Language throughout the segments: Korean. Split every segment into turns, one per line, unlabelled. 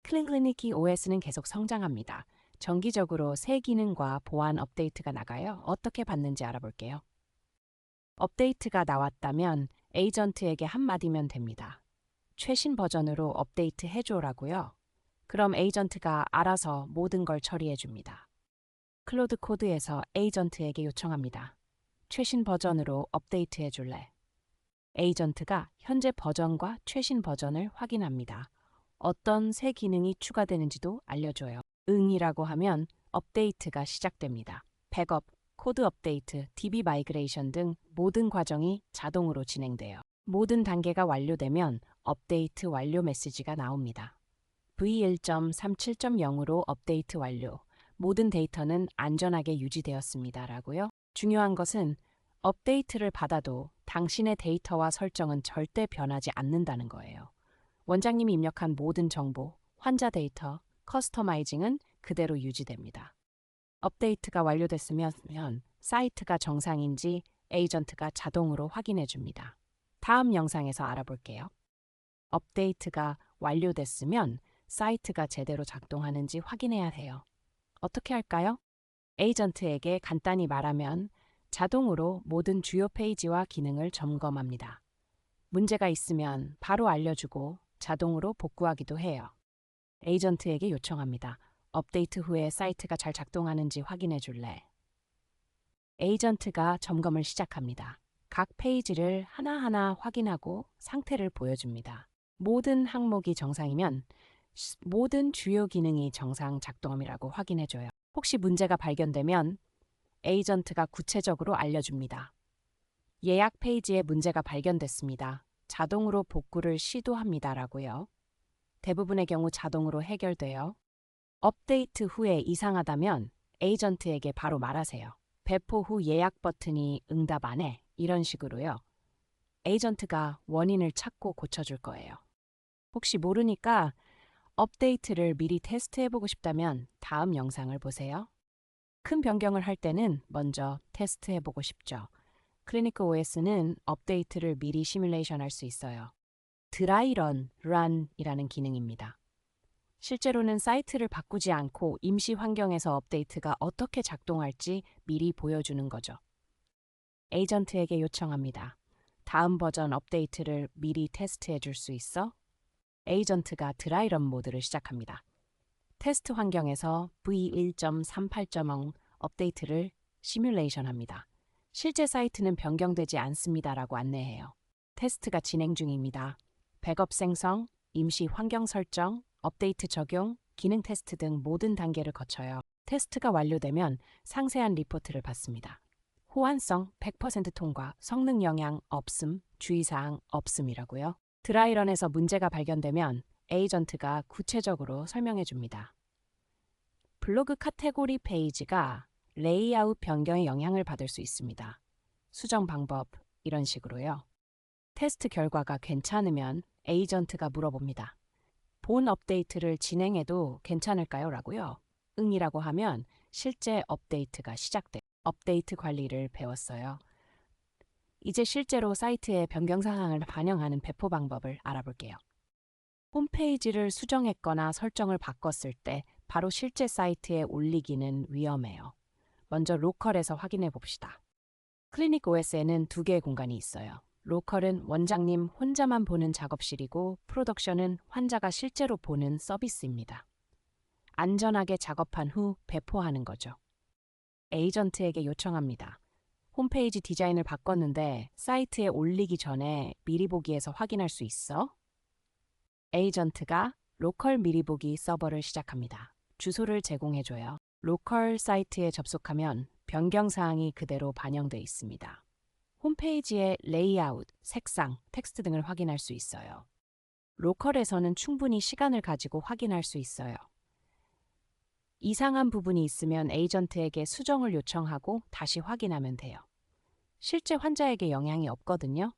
클리니키 OS는 계속 성장합니다. 정기적으로 새 기능과 보안 업데이트가 나가요. 어떻게 받는지 알아볼게요. 업데이트가 나왔다면 에이전트에게 한마디면 됩니다. 최신 버전으로 업데이트 해줘라고요. 그럼 에이전트가 알아서 모든 걸 처리해 줍니다. 클로드 코드에서 에이전트에게 요청합니다. 최신 버전으로 업데이트 해줄래? 에이전트가 현재 버전과 최신 버전을 확인합니다. 어떤 새 기능이 추가되는지도 알려줘요. 응이라고 하면 업데이트가 시작됩니다. 백업, 코드 업데이트, DB 마이그레이션 등 모든 과정이 자동으로 진행돼요. 모든 단계가 완료되면 업데이트 완료 메시지가 나옵니다. V1.37.0으로 업데이트 완료. 모든 데이터는 안전하게 유지되었습니다. 라고요. 중요한 것은 업데이트를 받아도 당신의 데이터와 설정은 절대 변하지 않는다는 거예요. 원장님이 입력한 모든 정보, 환자 데이터, 커스터마이징은 그대로 유지됩니다. 업데이트가 완료됐으면 사이트가 정상인지 에이전트가 자동으로 확인해 줍니다. 다음 영상에서 알아볼게요. 업데이트가 완료됐으면 사이트가 제대로 작동하는지 확인해야 해요. 어떻게 할까요? 에이전트에게 간단히 말하면 자동으로 모든 주요 페이지와 기능을 점검합니다. 문제가 있으면 바로 알려주고 자동으로 복구하기도 해요. 에이전트에게 요청합니다. 업데이트 후에 사이트가 잘 작동하는지 확인해 줄래? 에이전트가 점검을 시작합니다. 각 페이지를 하나하나 확인하고 상태를 보여줍니다. 모든 항목이 정상이면 모든 주요 기능이 정상 작동함이라고 확인해줘요. 혹시 문제가 발견되면 에이전트가 구체적으로 알려줍니다. 예약 페이지에 문제가 발견됐습니다. 자동으로 복구를 시도합니다라고요. 대부분의 경우 자동으로 해결돼요. 업데이트 후에 이상하다면 에이전트에게 바로 말하세요. 배포 후 예약 버튼이 응답 안 해. 이런 식으로요. 에이전트가 원인을 찾고 고쳐줄 거예요. 혹시 모르니까 업데이트를 미리 테스트해보고 싶다면 다음 영상을 보세요. 큰 변경을 할 때는 먼저 테스트해보고 싶죠. 클리니크 OS는 업데이트를 미리 시뮬레이션 할 수 있어요. 드라이런, run이라는 기능입니다. 실제로는 사이트를 바꾸지 않고 임시 환경에서 업데이트가 어떻게 작동할지 미리 보여주는 거죠. 에이전트에게 요청합니다. 다음 버전 업데이트를 미리 테스트해 줄 수 있어? 에이전트가 드라이런 모드를 시작합니다. 테스트 환경에서 V1.38.0 업데이트를 시뮬레이션 합니다. 실제 사이트는 변경되지 않습니다라고 안내해요. 테스트가 진행 중입니다. 백업 생성, 임시 환경 설정, 업데이트 적용, 기능 테스트 등 모든 단계를 거쳐요. 테스트가 완료되면 상세한 리포트를 받습니다. 호환성 100% 통과, 성능 영향 없음, 주의사항 없음이라고요. 드라이런에서 문제가 발견되면 에이전트가 구체적으로 설명해 줍니다. 블로그 카테고리 페이지가 레이아웃 변경에 영향을 받을 수 있습니다. 수정 방법, 이런 식으로요. 테스트 결과가 괜찮으면 에이전트가 물어봅니다. 본 업데이트를 진행해도 괜찮을까요? 라고요. 응이라고 하면 실제 업데이트가 시작돼. 업데이트 관리를 배웠어요. 이제 실제로 사이트의 변경 사항을 반영하는 배포 방법을 알아볼게요. 홈페이지를 수정했거나 설정을 바꿨을 때 바로 실제 사이트에 올리기는 위험해요. 먼저 로컬에서 확인해 봅시다. 클리닉 OS에는 두 개의 공간이 있어요. 로컬은 원장님 혼자만 보는 작업실이고 프로덕션은 환자가 실제로 보는 서비스입니다. 안전하게 작업한 후 배포하는 거죠. 에이전트에게 요청합니다. 홈페이지 디자인을 바꿨는데 사이트에 올리기 전에 미리 보기에서 확인할 수 있어? 에이전트가 로컬 미리 보기 서버를 시작합니다. 주소를 제공해줘요. 로컬 사이트에 접속하면 변경 사항이 그대로 반영돼 있습니다. 홈페이지의 레이아웃, 색상, 텍스트 등을 확인할 수 있어요. 로컬에서는 충분히 시간을 가지고 확인할 수 있어요. 이상한 부분이 있으면 에이전트에게 수정을 요청하고 다시 확인하면 돼요. 실제 환자에게 영향이 없거든요.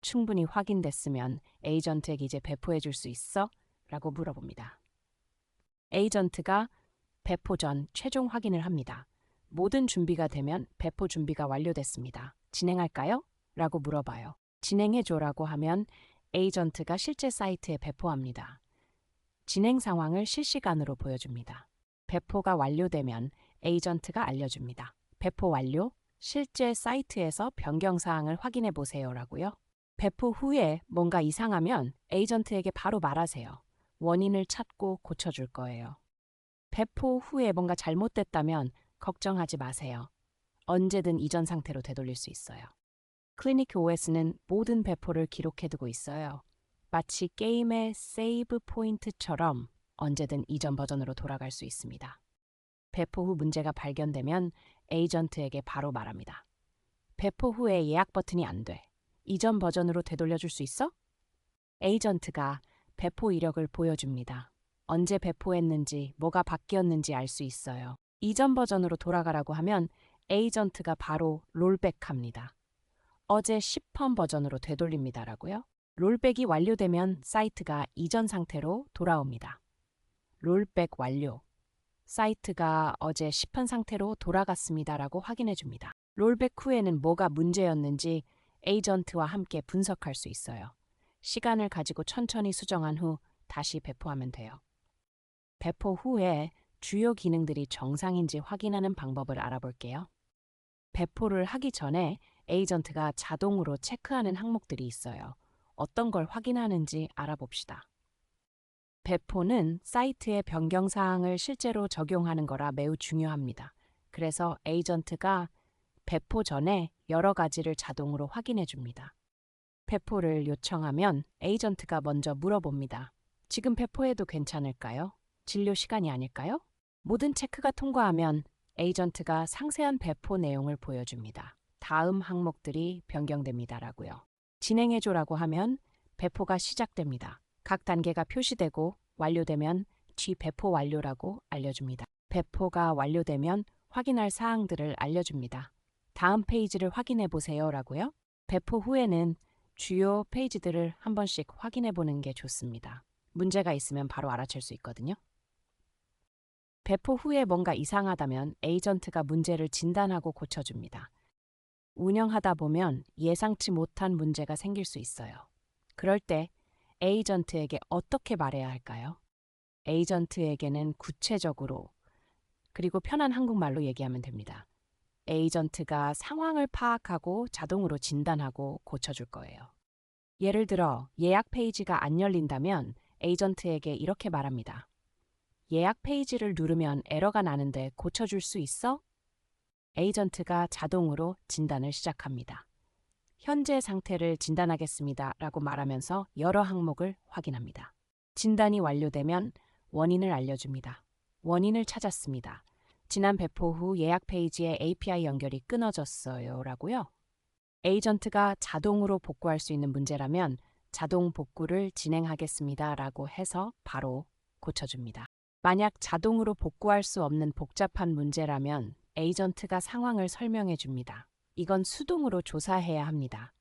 충분히 확인됐으면 에이전트에게 이제 배포해 줄 수 있어? 라고 물어봅니다. 에이전트가 배포 전 최종 확인을 합니다. 모든 준비가 되면 배포 준비가 완료됐습니다. 진행할까요? 라고 물어봐요. 진행해줘라고 하면 에이전트가 실제 사이트에 배포합니다. 진행 상황을 실시간으로 보여줍니다. 배포가 완료되면 에이전트가 알려줍니다. 배포 완료, 실제 사이트에서 변경 사항을 확인해 보세요라고요. 배포 후에 뭔가 이상하면 에이전트에게 바로 말하세요. 원인을 찾고 고쳐줄 거예요. 배포 후에 뭔가 잘못됐다면 걱정하지 마세요. 언제든 이전 상태로 되돌릴 수 있어요. 클리니크 OS는 모든 배포를 기록해두고 있어요. 마치 게임의 세이브 포인트처럼 언제든 이전 버전으로 돌아갈 수 있습니다. 배포 후 문제가 발견되면 에이전트에게 바로 말합니다. 배포 후에 예약 버튼이 안 돼. 이전 버전으로 되돌려줄 수 있어? 에이전트가 배포 이력을 보여줍니다. 언제 배포했는지, 뭐가 바뀌었는지 알 수 있어요. 이전 버전으로 돌아가라고 하면 에이전트가 바로 롤백합니다. 어제 10번 버전으로 되돌립니다라고요. 롤백이 완료되면 사이트가 이전 상태로 돌아옵니다. 롤백 완료. 사이트가 어제 10번 상태로 돌아갔습니다라고 확인해 줍니다. 롤백 후에는 뭐가 문제였는지 에이전트와 함께 분석할 수 있어요. 시간을 가지고 천천히 수정한 후 다시 배포하면 돼요. 배포 후에 주요 기능들이 정상인지 확인하는 방법을 알아볼게요. 배포를 하기 전에 에이전트가 자동으로 체크하는 항목들이 있어요. 어떤 걸 확인하는지 알아봅시다. 배포는 사이트의 변경 사항을 실제로 적용하는 거라 매우 중요합니다. 그래서 에이전트가 배포 전에 여러 가지를 자동으로 확인해 줍니다. 배포를 요청하면 에이전트가 먼저 물어봅니다. 지금 배포해도 괜찮을까요? 진료 시간이 아닐까요? 모든 체크가 통과하면 에이전트가 상세한 배포 내용을 보여줍니다. 다음 항목들이 변경됩니다라고요. 진행해줘라고 하면 배포가 시작됩니다. 각 단계가 표시되고 완료되면 배포 완료라고 알려줍니다. 배포가 완료되면 확인할 사항들을 알려줍니다. 다음 페이지를 확인해 보세요라고요. 배포 후에는 주요 페이지들을 한 번씩 확인해 보는 게 좋습니다. 문제가 있으면 바로 알아챌 수 있거든요. 배포 후에 뭔가 이상하다면 에이전트가 문제를 진단하고 고쳐줍니다. 운영하다 보면 예상치 못한 문제가 생길 수 있어요. 그럴 때 에이전트에게 어떻게 말해야 할까요? 에이전트에게는 구체적으로 그리고 편한 한국말로 얘기하면 됩니다. 에이전트가 상황을 파악하고 자동으로 진단하고 고쳐줄 거예요. 예를 들어 예약 페이지가 안 열린다면 에이전트에게 이렇게 말합니다. 예약 페이지를 누르면 에러가 나는데 고쳐줄 수 있어? 에이전트가 자동으로 진단을 시작합니다. 현재 상태를 진단하겠습니다 라고 말하면서 여러 항목을 확인합니다. 진단이 완료되면 원인을 알려줍니다. 원인을 찾았습니다. 지난 배포 후 예약 페이지에 API 연결이 끊어졌어요 라고요. 에이전트가 자동으로 복구할 수 있는 문제라면 자동 복구를 진행하겠습니다 라고 해서 바로 고쳐줍니다. 만약 자동으로 복구할 수 없는 복잡한 문제라면 에이전트가 상황을 설명해 줍니다. 이건 수동으로 조사해야 합니다.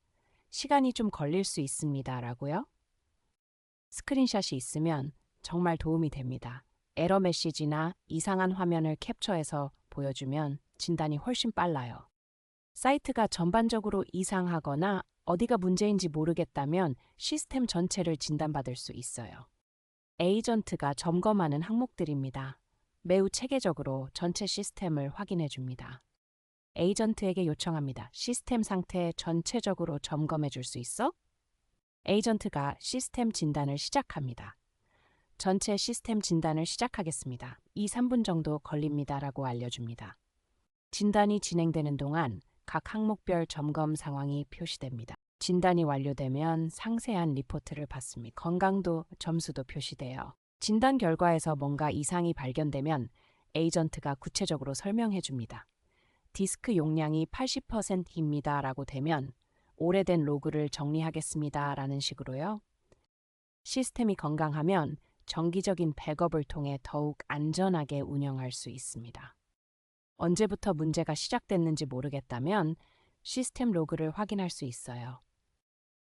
시간이 좀 걸릴 수 있습니다 라고요. 스크린샷이 있으면 정말 도움이 됩니다. 에러 메시지나 이상한 화면을 캡처해서 보여주면 진단이 훨씬 빨라요. 사이트가 전반적으로 이상하거나 어디가 문제인지 모르겠다면 시스템 전체를 진단받을 수 있어요. 에이전트가 점검하는 항목들입니다. 매우 체계적으로 전체 시스템을 확인해 줍니다. 에이전트에게 요청합니다. 시스템 상태 전체적으로 점검해 줄 수 있어? 에이전트가 시스템 진단을 시작합니다. 전체 시스템 진단을 시작하겠습니다. 2~3분 정도 걸립니다라고 알려줍니다. 진단이 진행되는 동안 각 항목별 점검 상황이 표시됩니다. 진단이 완료되면 상세한 리포트를 받습니다. 건강도 점수도 표시돼요. 진단 결과에서 뭔가 이상이 발견되면 에이전트가 구체적으로 설명해 줍니다. 디스크 용량이 80%입니다 라고 되면 오래된 로그를 정리하겠습니다 라는 식으로요. 시스템이 건강하면 정기적인 백업을 통해 더욱 안전하게 운영할 수 있습니다. 언제부터 문제가 시작됐는지 모르겠다면 시스템 로그를 확인할 수 있어요.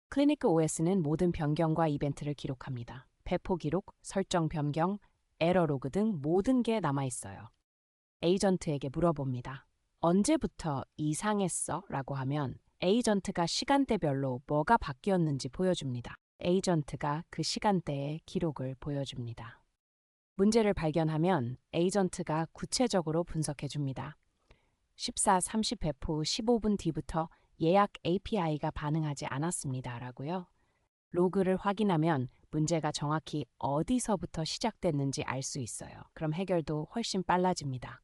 클리니크 OS는 모든 변경과 이벤트를 기록합니다. 배포 기록, 설정 변경, 에러 로그 등 모든 게 남아 있어요. 에이전트에게 물어봅니다. 언제부터 이상했어? 라고 하면 에이전트가 시간대별로 뭐가 바뀌었는지 보여줍니다. 에이전트가 그 시간대의 기록을 보여줍니다. 문제를 발견하면 에이전트가 구체적으로 분석해 줍니다. 14, 30 배포 15분 뒤부터 예약 API가 반응하지 않았습니다. 라고요. 로그를 확인하면 문제가 정확히 어디서부터 시작됐는지 알 수 있어요. 그럼 해결도 훨씬 빨라집니다.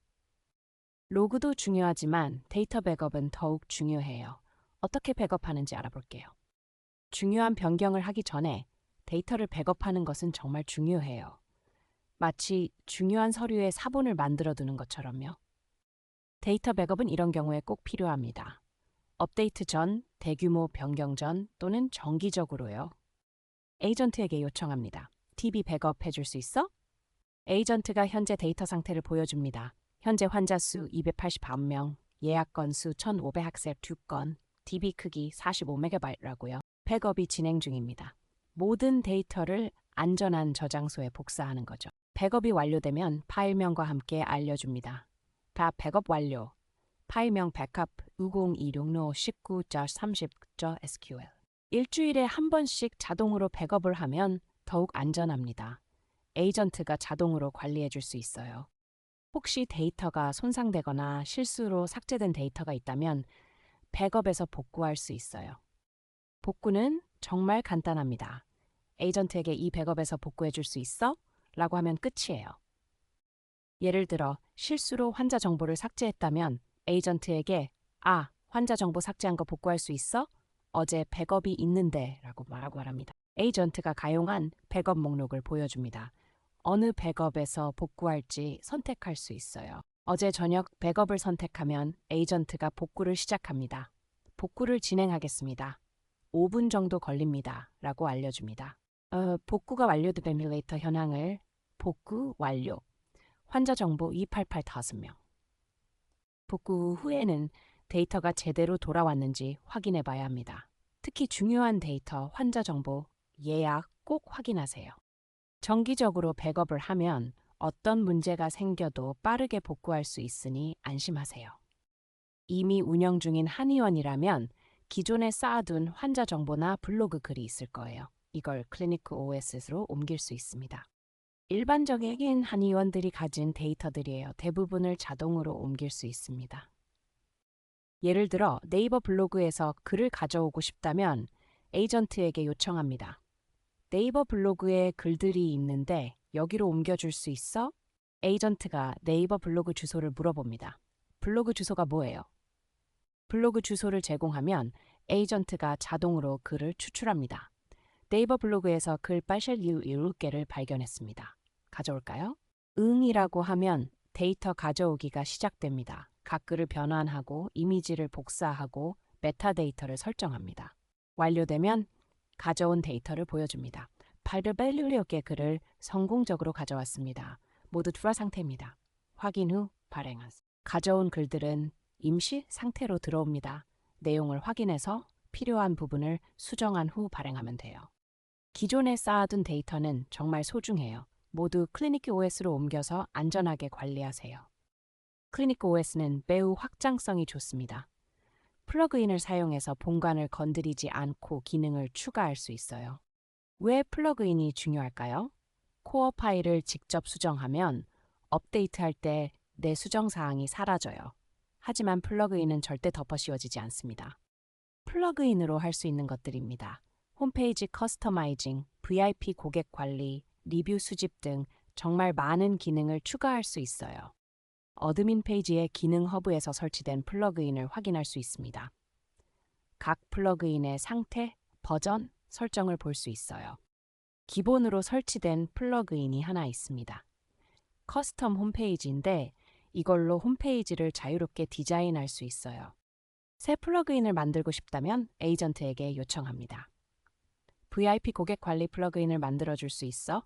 로그도 중요하지만 데이터 백업은 더욱 중요해요. 어떻게 백업하는지 알아볼게요. 중요한 변경을 하기 전에 데이터를 백업하는 것은 정말 중요해요. 마치 중요한 서류의 사본을 만들어 두는 것처럼요. 데이터 백업은 이런 경우에 꼭 필요합니다. 업데이트 전, 대규모 변경 전 또는 정기적으로요. 에이전트에게 요청합니다. DB 백업 해줄 수 있어? 에이전트가 현재 데이터 상태를 보여줍니다. 현재 환자 수 289명, 예약 건수 1500학셀 2건, DB 크기 45MB라고요. 백업이 진행 중입니다. 모든 데이터를 안전한 저장소에 복사하는 거죠. 백업이 완료되면 파일명과 함께 알려줍니다. 다 백업 완료. 파일명 백업 2026-19.30.SQL. 일주일에 한 번씩 자동으로 백업을 하면 더욱 안전합니다. 에이전트가 자동으로 관리해 줄 수 있어요. 혹시 데이터가 손상되거나 실수로 삭제된 데이터가 있다면 백업에서 복구할 수 있어요. 복구는 정말 간단합니다. 에이전트에게 이 백업에서 복구해 줄 수 있어? 라고 하면 끝이에요. 예를 들어 실수로 환자 정보를 삭제했다면 에이전트에게 환자 정보 삭제한 거 복구할 수 있어? 어제 백업이 있는데 라고 말하고 말합니다. 에이전트가 가용한 백업 목록을 보여줍니다. 어느 백업에서 복구할지 선택할 수 있어요. 어제 저녁 백업을 선택하면 에이전트가 복구를 시작합니다. 복구를 진행하겠습니다. 5분 정도 걸립니다. 라고 알려줍니다. 복구가 완료된 에뮬레이터 현황을 복구 완료. 환자 정보 288 5명. 복구 후에는 데이터가 제대로 돌아왔는지 확인해 봐야 합니다. 특히 중요한 데이터, 환자 정보, 예약 꼭 확인하세요. 정기적으로 백업을 하면 어떤 문제가 생겨도 빠르게 복구할 수 있으니 안심하세요. 이미 운영 중인 한의원이라면 기존에 쌓아둔 환자 정보나 블로그 글이 있을 거예요. 이걸 클리니크 OS로 옮길 수 있습니다. 일반적인 한의원들이 가진 데이터들이에요. 대부분을 자동으로 옮길 수 있습니다. 예를 들어 네이버 블로그에서 글을 가져오고 싶다면 에이전트에게 요청합니다. 네이버 블로그에 글들이 있는데 여기로 옮겨줄 수 있어? 에이전트가 네이버 블로그 주소를 물어봅니다. 블로그 주소가 뭐예요? 블로그 주소를 제공하면 에이전트가 자동으로 글을 추출합니다. 네이버 블로그에서 글 빠셜 7개를 발견했습니다. 가져올까요? 응이라고 하면 데이터 가져오기가 시작됩니다. 각 글을 변환하고 이미지를 복사하고 메타데이터를 설정합니다. 완료되면 가져온 데이터를 보여줍니다. 800개 글을 성공적으로 가져왔습니다. 모두 투하 상태입니다. 확인 후 발행하세요. 가져온 글들은 임시 상태로 들어옵니다. 내용을 확인해서 필요한 부분을 수정한 후 발행하면 돼요. 기존에 쌓아둔 데이터는 정말 소중해요. 모두 클리니크 OS로 옮겨서 안전하게 관리하세요. 클리니크 OS는 매우 확장성이 좋습니다. 플러그인을 사용해서 본관을 건드리지 않고 기능을 추가할 수 있어요. 왜 플러그인이 중요할까요? 코어 파일을 직접 수정하면 업데이트할 때 내 수정 사항이 사라져요. 하지만 플러그인은 절대 덮어 씌워지지 않습니다. 플러그인으로 할 수 있는 것들입니다. 홈페이지 커스터마이징, VIP 고객 관리, 리뷰 수집 등 정말 많은 기능을 추가할 수 있어요. 어드민 페이지의 기능 허브에서 설치된 플러그인을 확인할 수 있습니다. 각 플러그인의 상태, 버전, 설정을 볼 수 있어요. 기본으로 설치된 플러그인이 하나 있습니다. 커스텀 홈페이지인데 이걸로 홈페이지를 자유롭게 디자인할 수 있어요. 새 플러그인을 만들고 싶다면 에이전트에게 요청합니다. VIP 고객 관리 플러그인을 만들어줄 수 있어?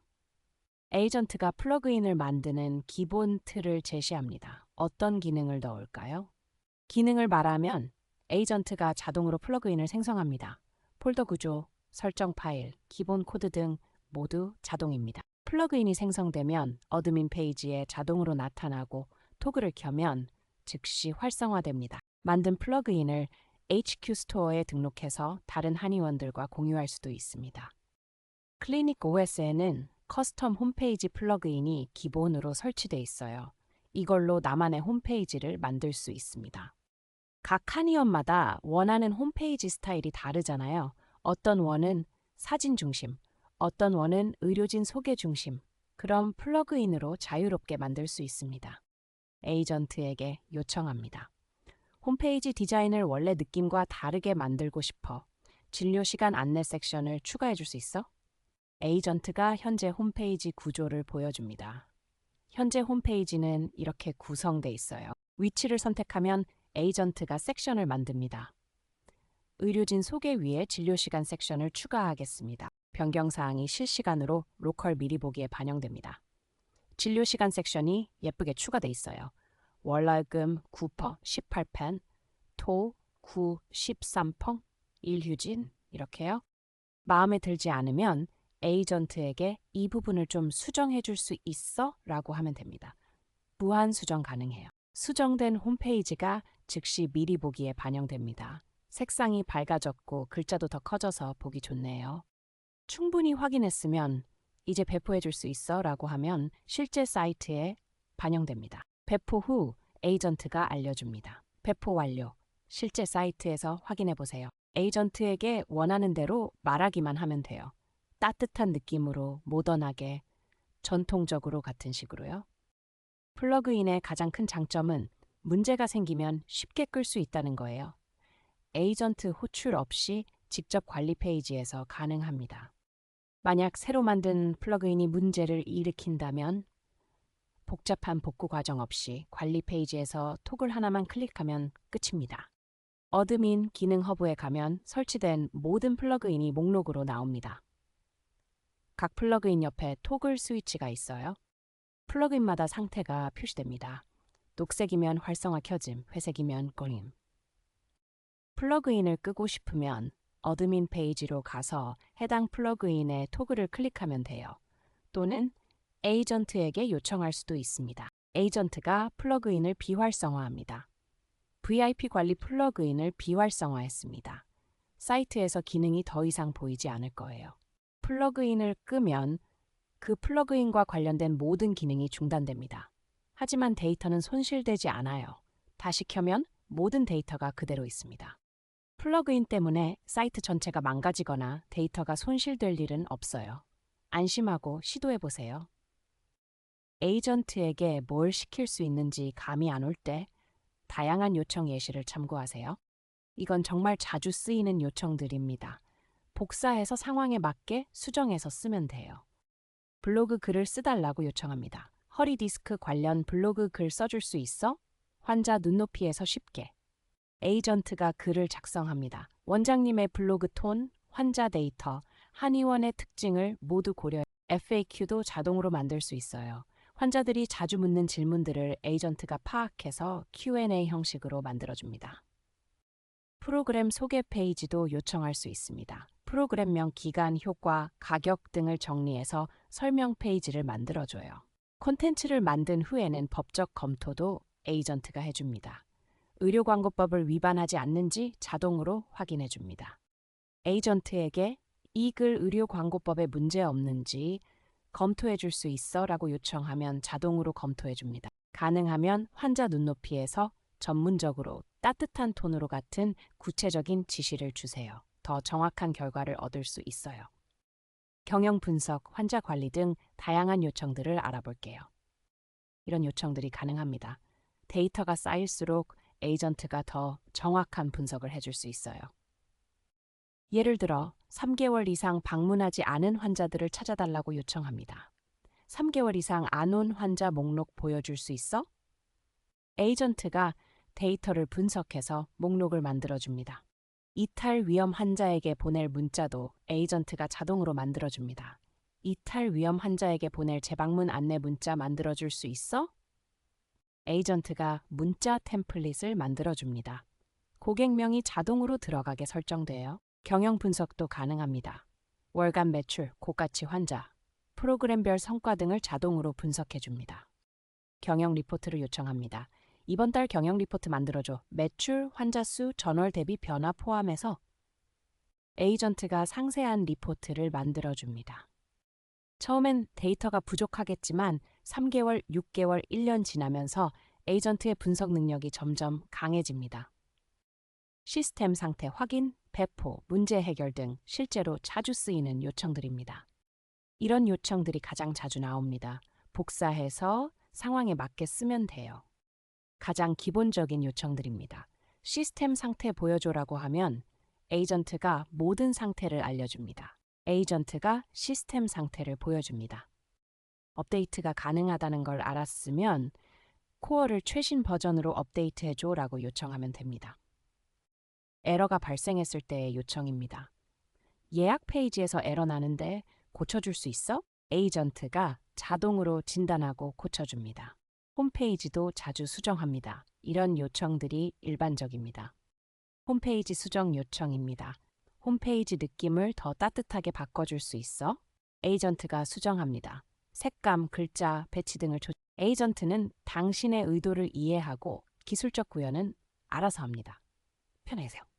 에이전트가 플러그인을 만드는 기본 틀을 제시합니다. 어떤 기능을 넣을까요? 기능을 말하면 에이전트가 자동으로 플러그인을 생성합니다. 폴더 구조, 설정 파일, 기본 코드 등 모두 자동입니다. 플러그인이 생성되면 어드민 페이지에 자동으로 나타나고 토글을 켜면 즉시 활성화됩니다. 만든 플러그인을 HQ 스토어에 등록해서 다른 한의원들과 공유할 수도 있습니다. 클리닉 OS에는 커스텀 홈페이지 플러그인이 기본으로 설치돼 있어요. 이걸로 나만의 홈페이지를 만들 수 있습니다. 각 한의원마다 원하는 홈페이지 스타일이 다르잖아요. 어떤 원은 사진 중심, 어떤 원은 의료진 소개 중심. 그럼 플러그인으로 자유롭게 만들 수 있습니다. 에이전트에게 요청합니다. 홈페이지 디자인을 원래 느낌과 다르게 만들고 싶어. 진료 시간 안내 섹션을 추가해 줄 수 있어? 에이전트가 현재 홈페이지 구조를 보여줍니다. 현재 홈페이지는 이렇게 구성돼 있어요. 위치를 선택하면 에이전트가 섹션을 만듭니다. 의료진 소개 위에 진료 시간 섹션을 추가하겠습니다. 변경 사항이 실시간으로 로컬 미리 보기에 반영됩니다. 진료 시간 섹션이 예쁘게 추가돼 있어요. 월화금 9%, 18펜, 토 9, 13펑, 일휴진 이렇게요. 마음에 들지 않으면 에이전트에게 이 부분을 좀 수정해 줄 수 있어? 라고 하면 됩니다. 무한 수정 가능해요. 수정된 홈페이지가 즉시 미리 보기에 반영됩니다. 색상이 밝아졌고 글자도 더 커져서 보기 좋네요. 충분히 확인했으면 이제 배포해 줄 수 있어? 라고 하면 실제 사이트에 반영됩니다. 배포 후 에이전트가 알려줍니다. 배포 완료. 실제 사이트에서 확인해 보세요. 에이전트에게 원하는 대로 말하기만 하면 돼요. 따뜻한 느낌으로, 모던하게, 전통적으로 같은 식으로요. 플러그인의 가장 큰 장점은 문제가 생기면 쉽게 끌 수 있다는 거예요. 에이전트 호출 없이 직접 관리 페이지에서 가능합니다. 만약 새로 만든 플러그인이 문제를 일으킨다면 복잡한 복구 과정 없이 관리 페이지에서 토글 하나만 클릭하면 끝입니다. 어드민 기능 허브에 가면 설치된 모든 플러그인이 목록으로 나옵니다. 각 플러그인 옆에 토글 스위치가 있어요. 플러그인마다 상태가 표시됩니다. 녹색이면 활성화 켜짐, 회색이면 꺼림. 플러그인을 끄고 싶으면 어드민 페이지로 가서 해당 플러그인의 토글을 클릭하면 돼요. 또는 에이전트에게 요청할 수도 있습니다. 에이전트가 플러그인을 비활성화합니다. VIP 관리 플러그인을 비활성화했습니다. 사이트에서 기능이 더 이상 보이지 않을 거예요. 플러그인을 끄면 그 플러그인과 관련된 모든 기능이 중단됩니다. 하지만 데이터는 손실되지 않아요. 다시 켜면 모든 데이터가 그대로 있습니다. 플러그인 때문에 사이트 전체가 망가지거나 데이터가 손실될 일은 없어요. 안심하고 시도해보세요. 에이전트에게 뭘 시킬 수 있는지 감이 안 올 때 다양한 요청 예시를 참고하세요. 이건 정말 자주 쓰이는 요청들입니다. 복사해서 상황에 맞게 수정해서 쓰면 돼요. 블로그 글을 쓰달라고 요청합니다. 허리 디스크 관련 블로그 글 써줄 수 있어? 환자 눈높이에서 쉽게. 에이전트가 글을 작성합니다. 원장님의 블로그 톤, 환자 데이터, 한의원의 특징을 모두 고려해 FAQ도 자동으로 만들 수 있어요. 환자들이 자주 묻는 질문들을 에이전트가 파악해서 Q&A 형식으로 만들어줍니다. 프로그램 소개 페이지도 요청할 수 있습니다. 프로그램명, 기간, 효과, 가격 등을 정리해서 설명 페이지를 만들어줘요. 콘텐츠를 만든 후에는 법적 검토도 에이전트가 해줍니다. 의료광고법을 위반하지 않는지 자동으로 확인해줍니다. 에이전트에게 이 글 의료광고법에 문제 없는지 검토해 줄 수 있어? 라고 요청하면 자동으로 검토해 줍니다. 가능하면 환자 눈높이에서 전문적으로 따뜻한 톤으로 같은 구체적인 지시를 주세요. 더 정확한 결과를 얻을 수 있어요. 경영 분석, 환자 관리 등 다양한 요청들을 알아볼게요. 이런 요청들이 가능합니다. 데이터가 쌓일수록 에이전트가 더 정확한 분석을 해줄 수 있어요. 예를 들어 3개월 이상 방문하지 않은 환자들을 찾아달라고 요청합니다. 3개월 이상 안 온 환자 목록 보여줄 수 있어? 에이전트가 데이터를 분석해서 목록을 만들어줍니다. 이탈 위험 환자에게 보낼 문자도 에이전트가 자동으로 만들어줍니다. 이탈 위험 환자에게 보낼 재방문 안내 문자 만들어줄 수 있어? 에이전트가 문자 템플릿을 만들어줍니다. 고객명이 자동으로 들어가게 설정돼요. 경영 분석도 가능합니다. 월간 매출, 고가치 환자, 프로그램별 성과 등을 자동으로 분석해줍니다. 경영 리포트를 요청합니다. 이번 달 경영 리포트 만들어줘. 매출, 환자 수, 전월 대비 변화 포함해서 에이전트가 상세한 리포트를 만들어줍니다. 처음엔 데이터가 부족하겠지만 3개월, 6개월, 1년 지나면서 에이전트의 분석 능력이 점점 강해집니다. 시스템 상태 확인, 배포, 문제 해결 등 실제로 자주 쓰이는 요청들입니다. 이런 요청들이 가장 자주 나옵니다. 복사해서 상황에 맞게 쓰면 돼요. 가장 기본적인 요청들입니다. 시스템 상태 보여줘라고 하면 에이전트가 모든 상태를 알려줍니다. 에이전트가 시스템 상태를 보여줍니다. 업데이트가 가능하다는 걸 알았으면 코어를 최신 버전으로 업데이트해줘라고 요청하면 됩니다. 에러가 발생했을 때의 요청입니다. 예약 페이지에서 에러 나는데 고쳐줄 수 있어? 에이전트가 자동으로 진단하고 고쳐줍니다. 홈페이지도 자주 수정합니다. 이런 요청들이 일반적입니다. 홈페이지 수정 요청입니다. 홈페이지 느낌을 더 따뜻하게 바꿔줄 수 있어? 에이전트가 수정합니다. 색감, 글자, 배치 등을 에이전트는 당신의 의도를 이해하고 기술적 구현은 알아서 합니다. 편히 계세요.